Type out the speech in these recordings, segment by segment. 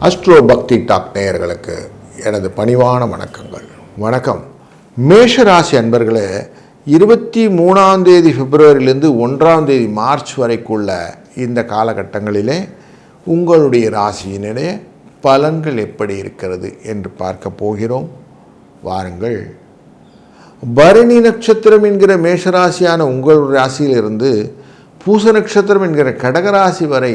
Astro பக்தி talk நேயர்களுக்கு எனது பணிவான வணக்கங்கள். வணக்கம். மேஷராசி அன்பர்களே, 23ஆம் தேதி பிப்ரவரியிலிருந்து 1ஆம் தேதி மார்ச் வரைக்குள்ள இந்த காலகட்டங்களிலே உங்களுடைய ராசியினிலே பலன்கள் எப்படி இருக்கிறது என்று பார்க்க போகிறோம். வாருங்கள். பரணி நட்சத்திரம் என்கிற மேஷராசியான உங்கள் ராசியிலிருந்து பூச நட்சத்திரம் என்கிற கடகராசி வரை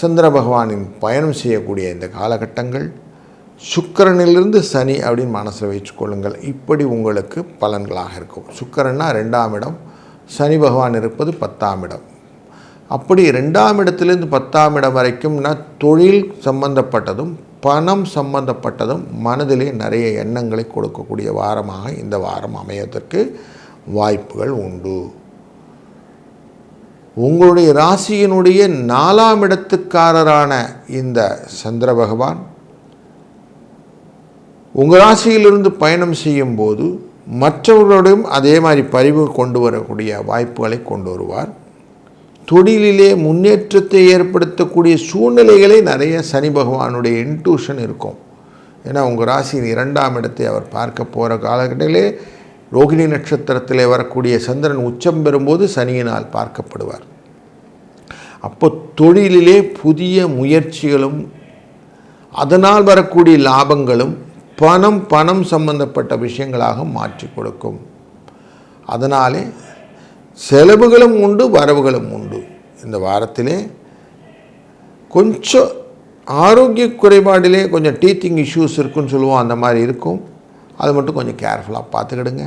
சந்திர பகவானின் பயணம் செய்யக்கூடிய இந்த காலகட்டங்கள், சுக்கிரனிலிருந்து சனி அப்படின்னு மனசில் வச்சுக்கொள்ளுங்கள். இப்படி உங்களுக்கு பலன்களாக இருக்கும். சுக்கிரன்னா 2ஆம் இடம், சனி பகவான் இருப்பது 10ஆம் இடம். அப்படி 2ஆம் இடத்திலிருந்து 10ஆம் இடம் வரைக்கும்னா தொழில் சம்பந்தப்பட்டதும் பணம் சம்பந்தப்பட்டதும் மனதிலே நிறைய எண்ணங்களை கொடுக்கக்கூடிய வாரமாக இந்த வாரம் அமையதற்கு வாய்ப்புகள் உண்டு. உங்களுடைய ராசியினுடைய 4ஆம் இடத்துக்காரரான இந்த சந்திர பகவான் உங்கள் ராசியிலிருந்து பயணம் செய்யும் போது மற்றவர்களோடையும் அதே மாதிரி பரிவு கொண்டு வரக்கூடிய வாய்ப்புகளை கொண்டு வருவார். தொழிலிலே முன்னேற்றத்தை ஏற்படுத்தக்கூடிய சூழ்நிலைகளை நிறைய சனி பகவானுடைய இன்ட்யூஷன் இருக்கும். ஏன்னா உங்கள் ராசியின் 2ஆம் இடத்தை அவர் பார்க்க போகிற காலகட்டத்திலே ரோகிணி நட்சத்திரத்திலே வரக்கூடிய சந்திரன் உச்சம் பெறும்போது சனியினால் பார்க்கப்படுவார். அப்போ தொழிலிலே புதிய முயற்சிகளும் அதனால் வரக்கூடிய லாபங்களும் பணம் சம்பந்தப்பட்ட விஷயங்களாக மாற்றி கொடுக்கும். அதனாலே செலவுகளும் உண்டு, வரவுகளும் உண்டு. இந்த வாரத்திலே கொஞ்சம் ஆரோக்கிய குறைபாடிலே கொஞ்சம் டீத்திங் இஷ்யூஸ் இருக்குன்னு சொல்லுவோம், அந்த மாதிரி இருக்கும். அது மட்டும் கொஞ்சம் கேர்ஃபுல்லாக பார்த்துக்கிடுங்க.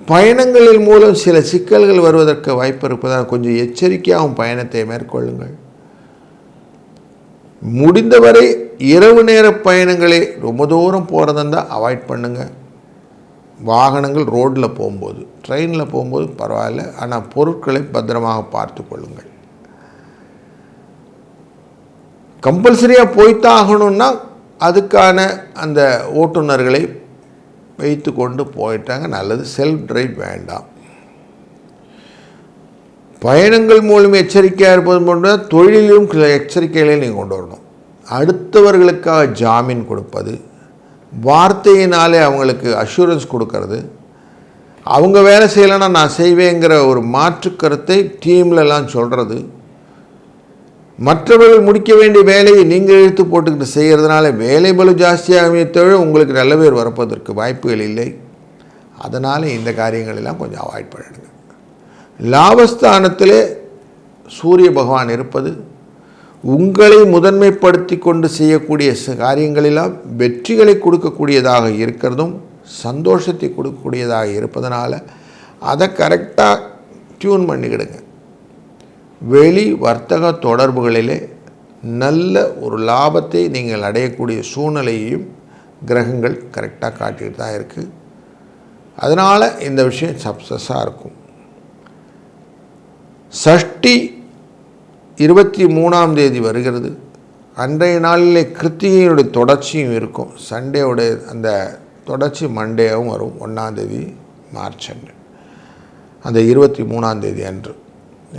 பயணங்களின் மூலம் சில சிக்கல்கள் வருவதற்கு வாய்ப்பு இருப்பதால் கொஞ்சம் எச்சரிக்கையாகவும் பயணத்தை மேற்கொள்ளுங்கள். முடிந்தவரை இரவு நேர பயணங்களை ரொம்ப தூரம் போகிறதா அவாய்ட் பண்ணுங்கள். வாகனங்கள் ரோட்டில் போகும்போது, ட்ரெயினில் போகும்போது பரவாயில்ல, ஆனால் பொருட்களை பத்திரமாக பார்த்து கொள்ளுங்கள். கம்பல்சரியாக போய்த்தான் ஆகணும்னா அதுக்கான அந்த ஓட்டுநர்களை வைத்து கொண்டு போயிட்டாங்க, நல்லது. செல்ஃப் டிரைவ் வேண்டாம். பயணங்கள் மூலம் எச்சரிக்கையாக இருப்பது போன்ற தொழிலிலும் சில எச்சரிக்கைகளை நீங்கள் கொண்டு வரணும். அடுத்தவர்களுக்காக ஜாமீன் கொடுப்பது, வார்த்தையினாலே அவங்களுக்கு அஷூரன்ஸ் கொடுக்கறது, அவங்க வேலை செய்யலைன்னா நான் செய்வேங்கிற ஒரு மாற்று கருத்தை டீம்லலாம் சொல்கிறது, மற்றவர்கள் முடிக்க வேண்டிய வேலையை நீங்கள் இழுத்து போட்டுக்கிட்டு செய்கிறதுனால வேலை பளு ஜாஸ்தியாகவே தவிர உங்களுக்கு நல்ல பேர் வரப்பதற்கு வாய்ப்புகள் இல்லை. அதனால் இந்த காரியங்களெல்லாம் கொஞ்சம் அவாய்ட் பண்ணிடுங்க. லாபஸ்தானத்திலே சூரிய பகவான் இருப்பது உங்களை முதன்மைப்படுத்தி கொண்டு செய்யக்கூடிய காரியங்களெல்லாம் வெற்றிகளை கொடுக்கக்கூடியதாக இருக்கிறதும் சந்தோஷத்தை கொடுக்கக்கூடியதாக இருப்பதனால அதை கரெக்டாக டியூன் பண்ணிக்கிடுங்க. வெளி வர்த்தக தொடர்புகளிலே நல்ல ஒரு லாபத்தை நீங்கள் அடையக்கூடிய சூழ்நிலையையும் கிரகங்கள் கரெக்டாக காட்டிட்டு தான் இருக்குது. அதனால் இந்த விஷயம் சக்ஸஸாக இருக்கும். சஷ்டி 23ஆம் தேதி வருகிறது. அன்றைய நாளிலே கிருத்திகையுடைய தொடர்ச்சியும் இருக்கும். சண்டேவுடைய அந்த தொடர்ச்சி மண்டேவும் வரும். 1ஆம் தேதி மார்ச் அன்று, அந்த 23ஆம் தேதி அன்று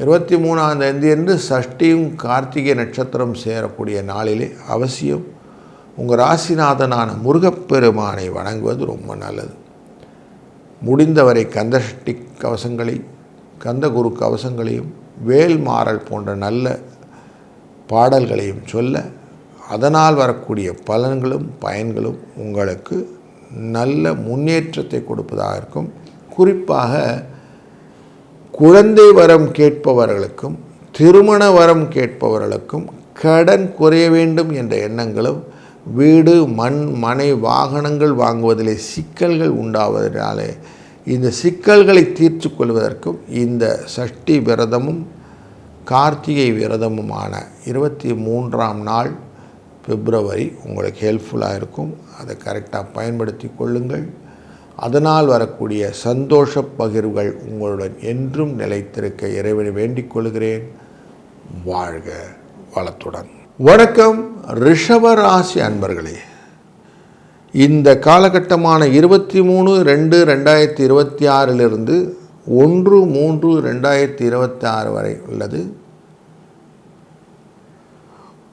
23ஆம் தேதி என்று சஷ்டியும் கார்த்திகை நட்சத்திரம் சேரக்கூடிய நாளிலே அவசியம் உங்கள் ராசிநாதனான முருகப்பெருமானை வணங்குவது ரொம்ப நல்லது. முடிந்தவரை கந்தசஷ்டி கவசங்களை, கந்தகுரு கவசங்களையும், வேல்மாறல் போன்ற நல்ல பாடல்களையும் சொல்ல அதனால் வரக்கூடிய பலன்களும் பயன்களும் உங்களுக்கு நல்ல முன்னேற்றத்தை கொடுப்பதாக இருக்கும். குறிப்பாக குழந்தை வரம் கேட்பவர்களுக்கும் திருமண வரம் கேட்பவர்களுக்கும் கடன் குறைய வேண்டும் என்ற எண்ணங்களும், வீடு மண் மனை வாகனங்கள் வாங்குவதிலே சிக்கல்கள் உண்டாவதனாலே இந்த சிக்கல்களை தீர்த்து கொள்வதற்கும் இந்த சஷ்டி விரதமும் கார்த்திகை விரதமுமான 23ஆம் நாள் பிப்ரவரி உங்களுக்கு ஹெல்ப்ஃபுல்லாக இருக்கும். அதை கரெக்டாக பயன்படுத்தி கொள்ளுங்கள். அதனால் வரக்கூடிய சந்தோஷ பகிர்வுகள் உங்களுடன் என்றும் நிலைத்திருக்க இறைவனை வேண்டிக் கொள்கிறேன். வாழ்க வளத்துடன். வணக்கம் ரிஷப ராசி அன்பர்களே. இந்த காலகட்டமான 23/2/2026 1/3/2026 வரை உள்ளது.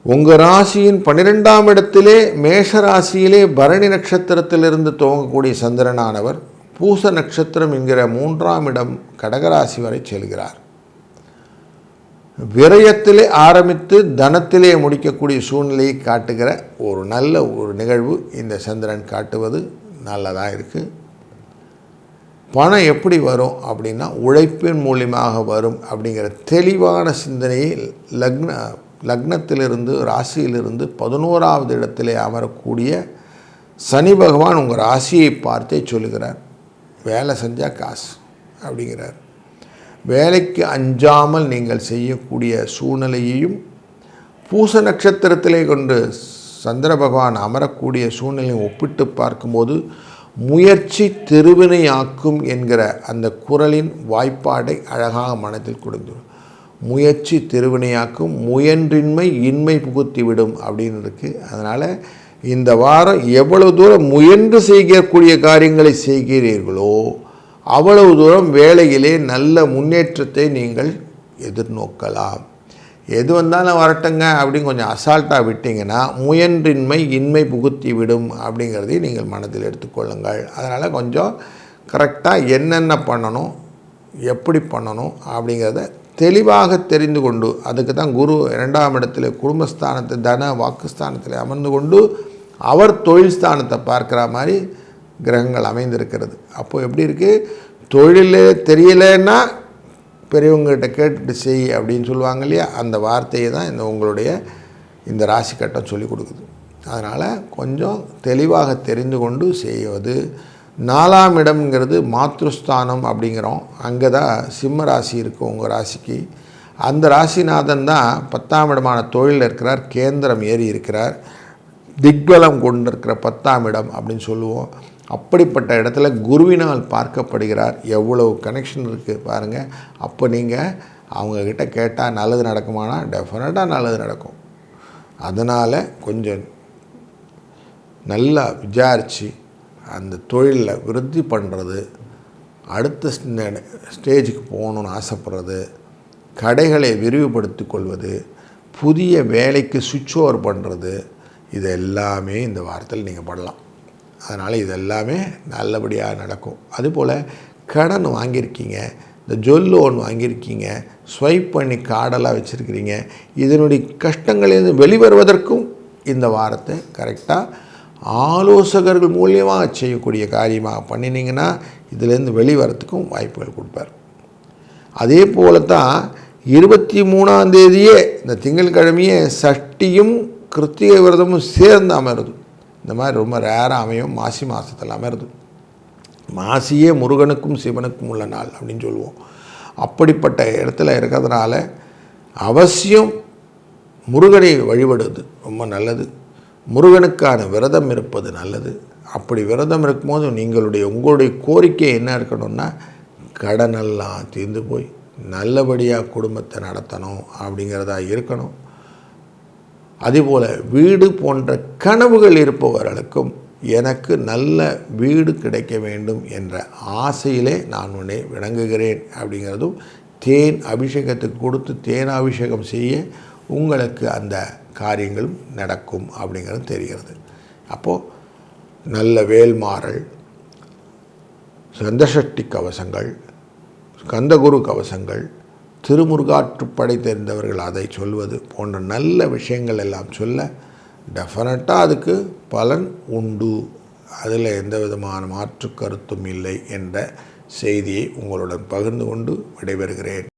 உங்கள் ராசியின் 12ஆம் இடத்திலே மேஷ ராசியிலே பரணி நட்சத்திரத்திலிருந்து துவங்கக்கூடிய சந்திரனானவர் பூச நட்சத்திரம் என்கிற 3ஆம் இடம் கடகராசி வரை செல்கிறார். விரயத்திலே ஆரம்பித்து தனத்திலே முடிக்கக்கூடிய சூழ்நிலையை காட்டுகிற ஒரு நல்ல ஒரு நிகழ்வு இந்த சந்திரன் காட்டுவது நல்லதாக இருக்குது. பணம் எப்படி வரும் அப்படின்னா உழைப்பின் மூலியமாக வரும் அப்படிங்கிற தெளிவான சிந்தனையை லக்னத்திலிருந்து ராசியிலிருந்து 11ஆவது இடத்திலே அமரக்கூடிய சனி பகவான் உங்கள் ராசியை பார்த்தே சொல்லுகிறார். வேலை செஞ்சால் காசு அப்படிங்கிறார். வேலைக்கு அஞ்சாமல் நீங்கள் செய்யக்கூடிய சூழ்நிலையையும் பூச நட்சத்திரத்திலே கொண்டு சந்திர பகவான் அமரக்கூடிய சூழ்நிலையை ஒப்பிட்டு பார்க்கும்போது முயற்சி திருவினையாக்கும் என்கிற அந்த குறளின் வாய்ப்பாடை அழகாக மனத்தில் கொடுத்துடும். முயற்சி திருவினையாக்கும், முயன்றின்மை இன்மை புகுத்திவிடும் அப்படின்னு இருக்குது. அதனால் இந்த வாரம் எவ்வளவு தூரம் முயன்று செய்யக்கூடிய காரியங்களை செய்கிறீர்களோ அவ்வளவு தூரம் வேலையிலே நல்ல முன்னேற்றத்தை நீங்கள் எதிர்நோக்கலாம். எது வந்தாலும் வரட்டுங்க அப்படின்னு கொஞ்சம் அசால்ட்டாக விட்டிங்கன்னா முயன்றின்மை இன்மை புகுத்தி விடும் அப்படிங்கிறதை நீங்கள் மனதில் எடுத்துக்கொள்ளுங்கள். அதனால் கொஞ்சம் கரெக்டாக என்னென்ன பண்ணணும், எப்படி பண்ணணும் அப்படிங்கிறத தெளிவாக தெரிந்து கொண்டு, அதுக்கு தான் குரு 2ஆம் இடத்துல குடும்பஸ்தானத்தை தன வாக்குஸ்தானத்தில் அமர்ந்து கொண்டு அவர் தொழில் ஸ்தானத்தை பார்க்குற மாதிரி கிரகங்கள் அமைந்திருக்கிறது. அப்போது எப்படி இருக்குது, தொழிலே தெரியலைன்னா பெரியவங்ககிட்ட கேட்டுட்டு செய் அப்படின்னு சொல்லுவாங்க இல்லையா, அந்த வார்த்தையை தான் உங்களுடைய இந்த ராசி கட்டம் சொல்லி கொடுக்குது. அதனால் கொஞ்சம் தெளிவாக தெரிந்து கொண்டு செய்வது. 4ஆம் இடம்ங்கிறது மாத்ருஸ்தானம் அப்படிங்கிறோம். அங்கே தான் சிம்ம ராசி இருக்குது உங்கள் ராசிக்கு. அந்த ராசிநாதன் தான் 10ஆம் இடமான தொழிலில் இருக்கிறார், கேந்திரம் ஏறி இருக்கிறார், திக்பலம் கொண்டிருக்கிற 10ஆம் இடம் அப்படின்னு சொல்லுவோம். அப்படிப்பட்ட இடத்துல குருவினால் பார்க்கப்படுகிறார். எவ்வளவு கனெக்ஷன் இருக்குது பாருங்கள். அப்போ நீங்கள் அவங்கக்கிட்ட கேட்டால் நல்லது நடக்குமானா டெஃபினட்டாக நல்லது நடக்கும். அதனால் கொஞ்சம் நல்லா விசாரித்து அந்த தொழிலில் விருத்தி பண்ணுறது, அடுத்த ஸ்டேஜுக்கு போகணுன்னு ஆசைப்படுறது, கடைகளை விரிவுபடுத்தி கொள்வது, புதிய வேலைக்கு சுவிட்ச் ஓவர் பண்ணுறது, இது எல்லாமே இந்த வாரத்தில் நீங்கள் பண்ணலாம். அதனால் இது எல்லாமே நல்லபடியாக நடக்கும். அதுபோல் கடன் வாங்கியிருக்கீங்க, இந்த ஜொல் லோன் வாங்கியிருக்கீங்க, ஸ்வைப் பண்ணி கார்டெல்லாம் வச்சுருக்கிறீங்க, இதனுடைய கஷ்டங்கள்லேருந்து வெளிவருவதற்கும் இந்த வாரத்தை கரெக்டாக ஆலோசகர்கள் மூலியமாக செய்யக்கூடிய காரியமாக பண்ணினீங்கன்னா இதிலேருந்து வெளிவரத்துக்கும் வாய்ப்புகள் கொடுப்பார். அதே போல தான் 23ஆம் தேதியே இந்த திங்கட்கிழமையே சஷ்டியும் கிருத்திகை விரதமும் சேர்ந்து அமருது. இந்த மாதிரி ரொம்ப ரேராக அமையும். மாசி மாதத்தில் அமருது. மாசியே முருகனுக்கும் சிவனுக்கும் உள்ள நாள் அப்படின்னு சொல்லுவோம். அப்படிப்பட்ட இடத்துல இருக்கிறதுனால அவசியம் முருகனை வழிபடுவது ரொம்ப நல்லது. முருகனுக்கான விரதம் இருப்பது நல்லது. அப்படி விரதம் இருக்கும்போது உங்களுடைய கோரிக்கை என்ன இருக்கணும்னா கடனெல்லாம் தீர்ந்து போய் நல்லபடியாக குடும்பத்தை நடத்தணும் அப்படிங்கிறதா இருக்கணும். அதேபோல் வீடு போன்ற கனவுகள் இருப்பவர்களுக்கும் எனக்கு நல்ல வீடு கிடைக்க வேண்டும் என்ற ஆசையிலே நான் உன்னை விளங்குகிறேன் அப்படிங்கிறதும், தேன் அபிஷேகத்துக்கு கொடுத்து தேன் அபிஷேகம் செய்ய உங்களுக்கு அந்த காரியங்களும் நடக்கும் அப்படிங்கிறது தெரிகிறது. அப்போது நல்ல வேல்மாறல், கந்தசஷ்டி கவசங்கள், கந்தகுரு கவசங்கள், திருமுருகாற்றுப்படை தெரிந்தவர்கள் அதை சொல்வது போன்ற நல்ல விஷயங்கள் எல்லாம் சொல்ல டெஃபினட்டாக அதுக்கு பலன் உண்டு. அதில் எந்த விதமான மாற்று கருத்தும் இல்லை என்ற செய்தியை உங்களுடன் பகிர்ந்து கொண்டு விடைபெறுகிறேன்.